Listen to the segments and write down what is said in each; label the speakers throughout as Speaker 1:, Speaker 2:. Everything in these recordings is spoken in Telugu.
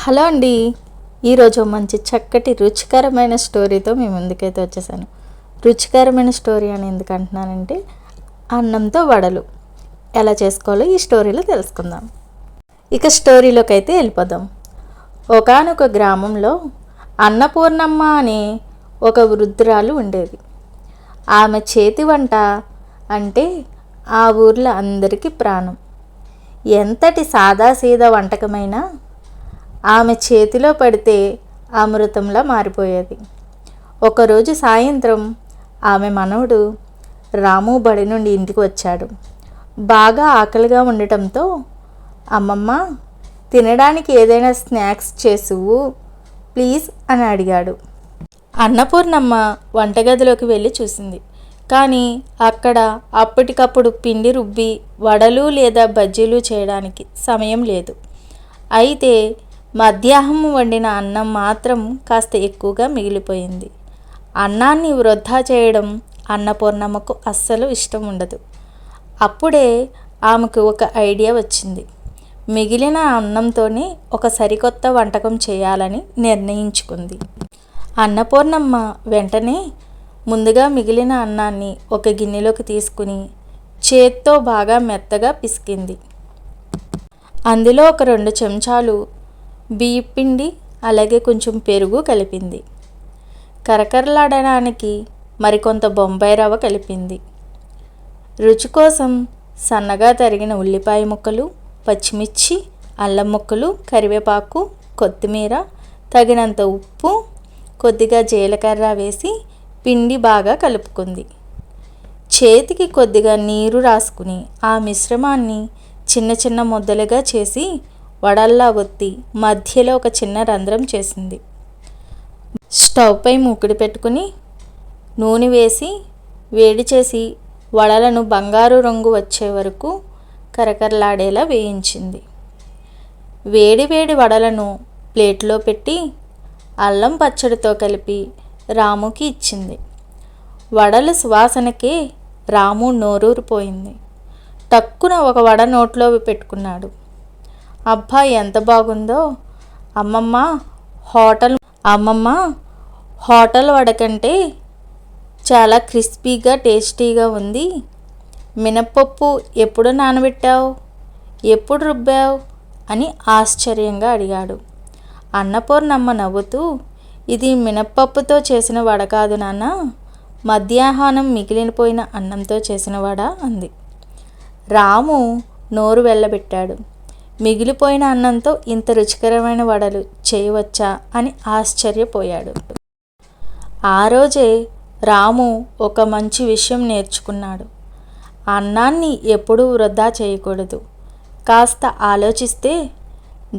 Speaker 1: హలో అండి. ఈరోజు మంచి చక్కటి రుచికరమైన స్టోరీతో మీ ముందుకైతే వచ్చేసాను. రుచికరమైన స్టోరీ అని ఎందుకు అంటున్నానంటే, అన్నంతో వడలు ఎలా చేసుకోవాలో ఈ స్టోరీలో తెలుసుకుందాం. ఇక స్టోరీలోకి అయితే వెళ్ళిపోదాం. ఒకానొక గ్రామంలో అన్నపూర్ణమ్మ అనే ఒక వృద్ధురాలు ఉండేది. ఆమె చేతి వంట అంటే ఆ ఊర్లో అందరికీ ప్రాణం. ఎంతటి సాదాసీదా వంటకమైనా ఆమె చేతిలో పడితే అమృతంలా మారిపోయేది. ఒకరోజు సాయంత్రం ఆమె మనవడు రాము బడి నుండి ఇంటికి వచ్చాడు. బాగా ఆకలిగా ఉండటంతో, అమ్మమ్మ తినడానికి ఏదైనా స్నాక్స్ చేసువు ప్లీజ్ అని అడిగాడు. అన్నపూర్ణమ్మ వంటగదిలోకి వెళ్ళి చూసింది. కానీ అక్కడ అప్పటికప్పుడు పిండి రుబ్బి వడలు లేదా బజ్జీలు చేయడానికి సమయం లేదు. అయితే మధ్యాహ్నం వండిన అన్నం మాత్రం కాస్త ఎక్కువగా మిగిలిపోయింది. అన్నాన్ని వృధా చేయడం అన్నపూర్ణమ్మకు అస్సలు ఇష్టం ఉండదు. అప్పుడే ఆమెకు ఒక ఐడియా వచ్చింది. మిగిలిన అన్నంతోనే ఒక సరికొత్త వంటకం చేయాలని నిర్ణయించుకుంది. అన్నపూర్ణమ్మ వెంటనే ముందుగా మిగిలిన అన్నాన్ని ఒక గిన్నెలోకి తీసుకుని చేత్తో బాగా మెత్తగా పిసికింది. అందులో ఒక 2 చెంచాలు బియ్యపిండి అలాగే కొంచెం పెరుగు కలిపింది. కరకరలాడడానికి మరికొంత బొంబాయి రవ్వ కలిపింది. రుచి కోసం సన్నగా తరిగిన ఉల్లిపాయ ముక్కలు, పచ్చిమిర్చి, అల్లం ముక్కలు, కరివేపాకు, కొత్తిమీర, తగినంత ఉప్పు, కొద్దిగా జీలకర్ర వేసి పిండి బాగా కలుపుకుంది. చేతికి కొద్దిగా నీరు రాసుకుని ఆ మిశ్రమాన్ని చిన్న చిన్న ముద్దలుగా చేసి వడల్లా ఒత్తి మధ్యలో ఒక చిన్న రంధ్రం చేసింది. స్టవ్ పై మూకుడు పెట్టుకుని నూనె వేసి వేడి చేసి వడలను బంగారు రంగు వచ్చే వరకు కరకరలాడేలా వేయించింది. వేడి వేడి వడలను ప్లేట్లో పెట్టి అల్లం పచ్చడితో కలిపి రాముకి ఇచ్చింది. వడల సువాసనకే రాము నోరూరిపోయింది. టక్కున ఒక వడ నోట్లో పెట్టుకున్నాడు. అబ్బా ఎంత బాగుందో! అమ్మమ్మ హోటల్ వడ కంటే చాలా క్రిస్పీగా టేస్టీగా ఉంది. మినప్పప్పు ఎప్పుడు నానబెట్టావు, ఎప్పుడు రుబ్బావు అని ఆశ్చర్యంగా అడిగాడు. అన్నపూర్ణమ్మ నవ్వుతూ, ఇది మినప్పప్పుతో చేసిన వడ కాదు నాన్న, మధ్యాహ్నం మిగిలిపోయిన అన్నంతో చేసిన వడ అంది. రాము నోరు వెళ్ళబెట్టాడు. మిగిలిపోయిన అన్నంతో ఇంత రుచికరమైన వడలు చేయవచ్చా అని ఆశ్చర్యపోయాడు. ఆ రోజే రాము ఒక మంచి విషయం నేర్చుకున్నాడు. అన్నాన్ని ఎప్పుడూ వృధా చేయకూడదు. కాస్త ఆలోచిస్తే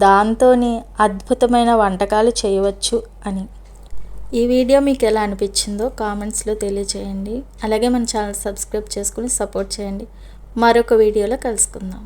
Speaker 1: దాంతోనే అద్భుతమైన వంటకాలు చేయవచ్చు అని. ఈ వీడియో మీకు ఎలా అనిపించిందో కామెంట్స్లో తెలియచేయండి. అలాగే మన ఛానల్ సబ్స్క్రైబ్ చేసుకుని సపోర్ట్ చేయండి. మరొక వీడియోలో కలుసుకుందాం.